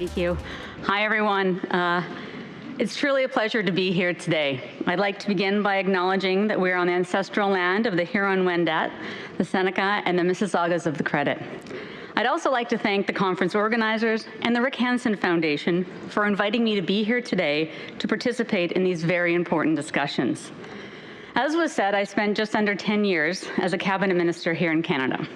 Thank you. Hi, everyone. It's truly a pleasure to be here today. I'd like to begin by acknowledging that we're on the ancestral land of the Huron-Wendat, the Seneca, and the Mississaugas of the Credit. I'd also like to thank the conference organizers and the Rick Hansen Foundation for inviting me to be here today to participate in these very important discussions. As was said, I spent just under 10 years as a cabinet minister here in Canada.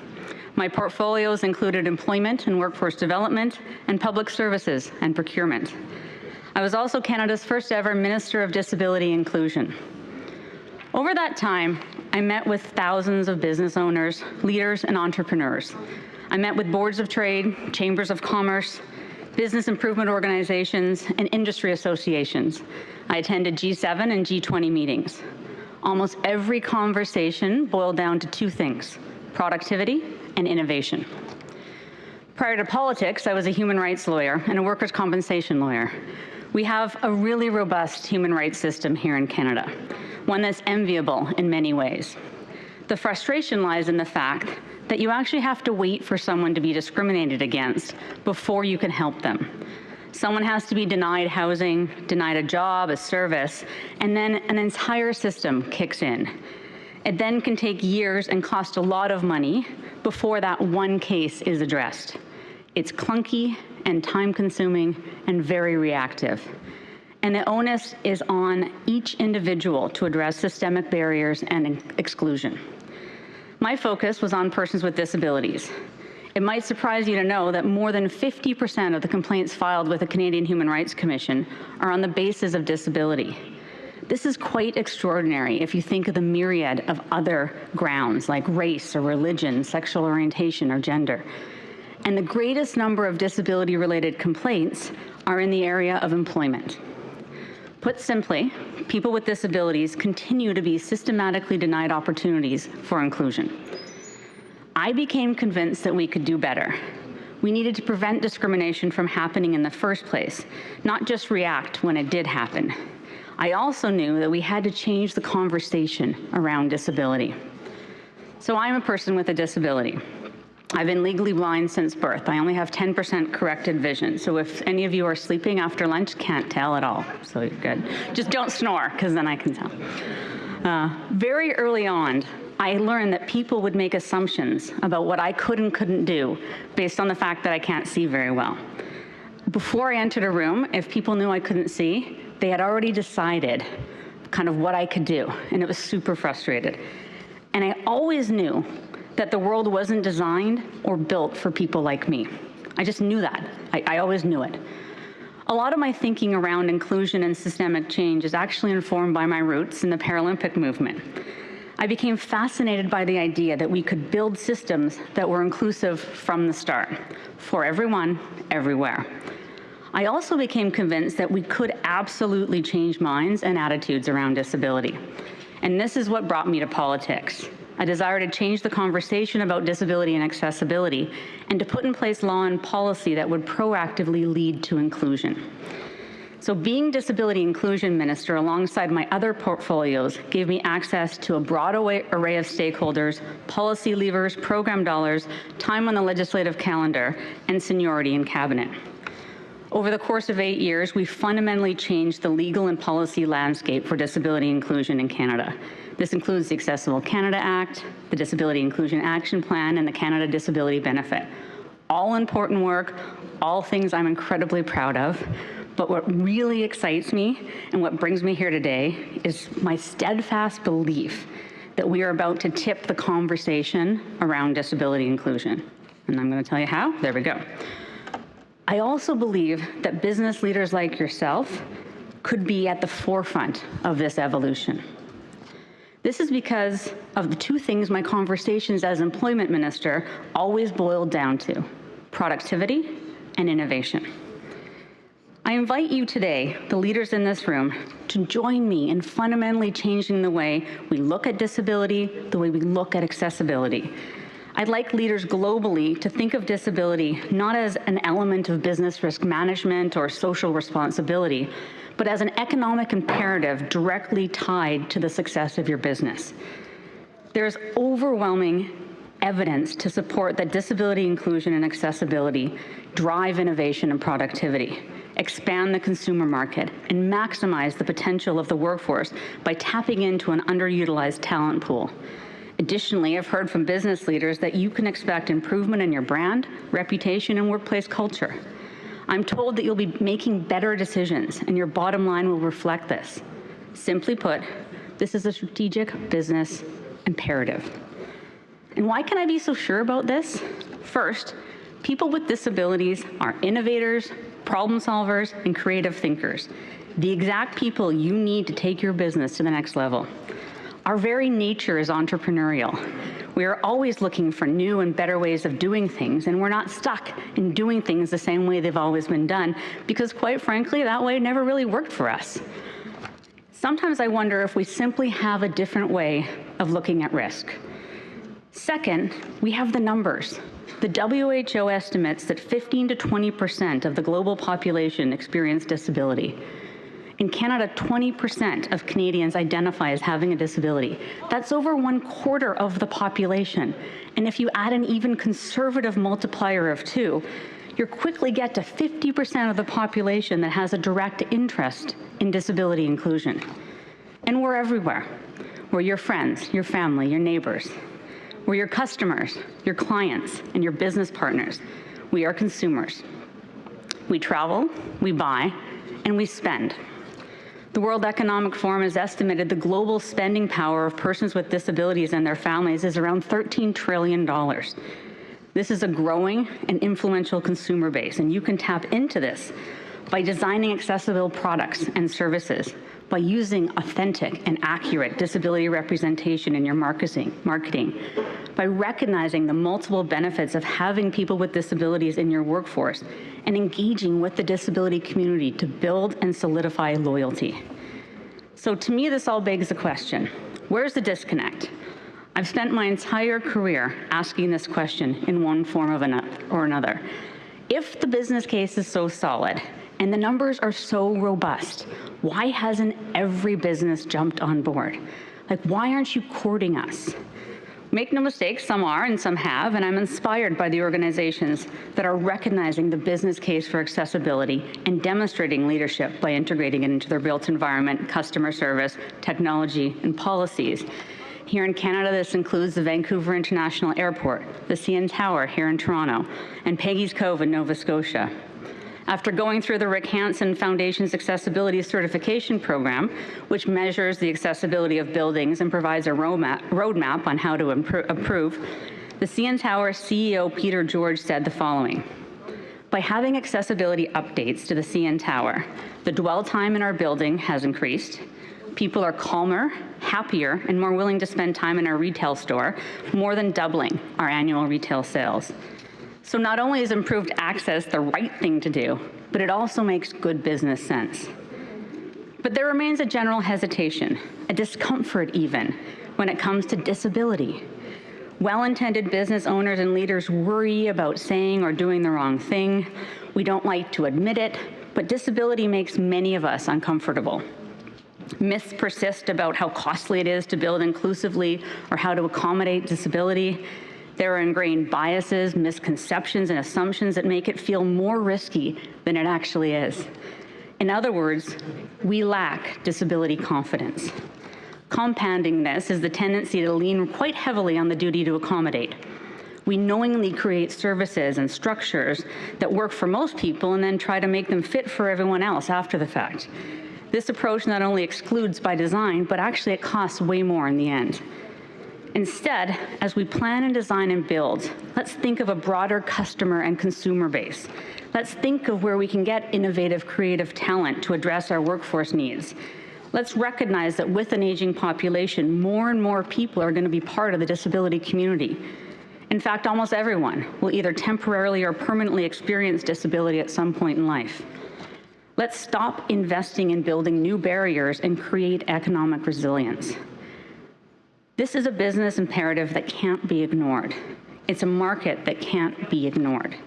My portfolios included employment and workforce development and public services and procurement. I was also Canada's first ever Minister of Disability Inclusion. Over that time, I met with thousands of business owners, leaders, and entrepreneurs. I met with boards of trade, chambers of commerce, business improvement organizations, and industry associations. I attended G7 and G20 meetings. Almost every conversation boiled down to two things: productivity and innovation. Prior to politics, I was a human rights lawyer and a workers' compensation lawyer. We have a really robust human rights system here in Canada, one that's enviable in many ways. The frustration lies in the fact that you actually have to wait for someone to be discriminated against before you can help them. Someone has to be denied housing, denied a job, a service, and then an entire system kicks in. It then can take years and cost a lot of money before that one case is addressed. It's clunky and time-consuming and very reactive. And the onus is on each individual to address systemic barriers and exclusion. My focus was on persons with disabilities. It might surprise you to know that more than 50% of the complaints filed with the Canadian Human Rights Commission are on the basis of disability. This is quite extraordinary if you think of the myriad of other grounds like race or religion, sexual orientation, or gender. And the greatest number of disability-related complaints are in the area of employment. Put simply, people with disabilities continue to be systematically denied opportunities for inclusion. I became convinced that we could do better. We needed to prevent discrimination from happening in the first place, not just react when it did happen. I also knew that we had to change the conversation around disability. So I'm a person with a disability. I've been legally blind since birth. I only have 10% corrected vision. So if any of you are sleeping after lunch, can't tell at all. So you're good. Just don't snore, because then I can tell. Very early on, I learned that people would make assumptions about what I could and couldn't do based on the fact that I can't see very well. Before I entered a room, if people knew I couldn't see, they had already decided kind of what I could do, and it was super frustrated. And I always knew that the world wasn't designed or built for people like me. I just knew that. I always knew it. A lot of my thinking around inclusion and systemic change is actually informed by my roots in the Paralympic movement. I became fascinated by the idea that we could build systems that were inclusive from the start, for everyone, everywhere. I also became convinced that we could absolutely change minds and attitudes around disability. And this is what brought me to politics: a desire to change the conversation about disability and accessibility, and to put in place law and policy that would proactively lead to inclusion. So being Disability Inclusion Minister alongside my other portfolios gave me access to a broad array of stakeholders, policy levers, program dollars, time on the legislative calendar, and seniority in cabinet. Over the course of 8 years, we fundamentally changed the legal and policy landscape for disability inclusion in Canada. This includes the Accessible Canada Act, the Disability Inclusion Action Plan, and the Canada Disability Benefit. All important work, all things I'm incredibly proud of. But what really excites me and what brings me here today is my steadfast belief that we are about to tip the conversation around disability inclusion. And I'm going to tell you how. There we go. I also believe that business leaders like yourself could be at the forefront of this evolution. This is because of the two things my conversations as employment minister always boiled down to: productivity and innovation. I invite you today, the leaders in this room, to join me in fundamentally changing the way we look at disability, the way we look at accessibility. I'd like leaders globally to think of disability not as an element of business risk management or social responsibility, but as an economic imperative directly tied to the success of your business. There's overwhelming evidence to support that disability inclusion and accessibility drive innovation and productivity, expand the consumer market, and maximize the potential of the workforce by tapping into an underutilized talent pool. Additionally, I've heard from business leaders that you can expect improvement in your brand, reputation, and workplace culture. I'm told that you'll be making better decisions, and your bottom line will reflect this. Simply put, this is a strategic business imperative. And why can I be so sure about this? First, people with disabilities are innovators, problem solvers, and creative thinkers, the exact people you need to take your business to the next level. Our very nature is entrepreneurial. We are always looking for new and better ways of doing things, and we're not stuck in doing things the same way they've always been done, because quite frankly, that way never really worked for us. Sometimes I wonder if we simply have a different way of looking at risk. Second, we have the numbers. The WHO estimates that 15 to 20% of the global population experience disability. In Canada, 20% of Canadians identify as having a disability. That's over 1/4 of the population. And if you add an even conservative multiplier of 2, you quickly get to 50% of the population that has a direct interest in disability inclusion. And we're everywhere. We're your friends, your family, your neighbors. We're your customers, your clients, and your business partners. We are consumers. We travel, we buy, and we spend. The World Economic Forum has estimated the global spending power of persons with disabilities and their families is around $13 trillion. This is a growing and influential consumer base, and you can tap into this by designing accessible products and services, by using authentic and accurate disability representation in your marketing, by recognizing the multiple benefits of having people with disabilities in your workforce, and engaging with the disability community to build and solidify loyalty. So to me, this all begs the question, where's the disconnect? I've spent my entire career asking this question in one form or another. If the business case is so solid and the numbers are so robust, why hasn't every business jumped on board? Like, why aren't you courting us? Make no mistake, some are and some have, and I'm inspired by the organizations that are recognizing the business case for accessibility and demonstrating leadership by integrating it into their built environment, customer service, technology, and policies. Here in Canada, this includes the Vancouver International Airport, the CN Tower here in Toronto, and Peggy's Cove in Nova Scotia. After going through the Rick Hansen Foundation's Accessibility Certification Program, which measures the accessibility of buildings and provides a roadmap on how to improve, the CN Tower CEO Peter George said the following: by having accessibility updates to the CN Tower, the dwell time in our building has increased. People are calmer, happier, and more willing to spend time in our retail store, more than doubling our annual retail sales. So not only is improved access the right thing to do, but it also makes good business sense. But there remains a general hesitation, a discomfort even, when it comes to disability. Well-intended business owners and leaders worry about saying or doing the wrong thing. We don't like to admit it, but disability makes many of us uncomfortable. Myths persist about how costly it is to build inclusively or how to accommodate disability. There are ingrained biases, misconceptions, and assumptions that make it feel more risky than it actually is. In other words, we lack disability confidence. Compounding this is the tendency to lean quite heavily on the duty to accommodate. We knowingly create services and structures that work for most people and then try to make them fit for everyone else after the fact. This approach not only excludes by design, but actually it costs way more in the end. Instead, as we plan and design and build, let's think of a broader customer and consumer base. Let's think of where we can get innovative, creative talent to address our workforce needs. Let's recognize that with an aging population, more and more people are going to be part of the disability community. In fact, almost everyone will either temporarily or permanently experience disability at some point in life. Let's stop investing in building new barriers and create economic resilience. This is a business imperative that can't be ignored. It's a market that can't be ignored.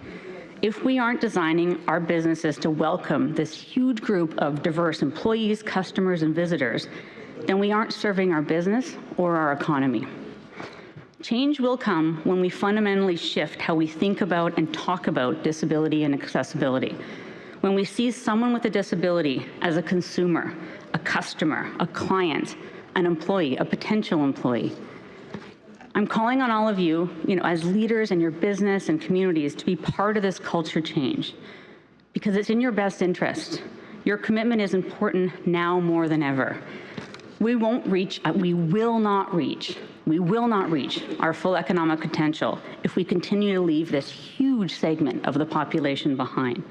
If we aren't designing our businesses to welcome this huge group of diverse employees, customers, and visitors, then we aren't serving our business or our economy. Change will come when we fundamentally shift how we think about and talk about disability and accessibility. When we see someone with a disability as a consumer, a customer, a client, an employee, a potential employee. I'm calling on all of you, as leaders in your business and communities to be part of this culture change because it's in your best interest. Your commitment is important now more than ever. We will not reach our full economic potential if we continue to leave this huge segment of the population behind.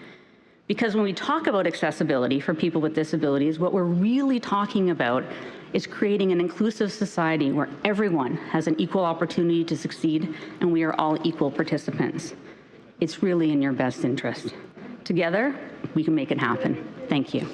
Because when we talk about accessibility for people with disabilities, what we're really talking about is creating an inclusive society where everyone has an equal opportunity to succeed and we are all equal participants. It's really in your best interest. Together, we can make it happen. Thank you.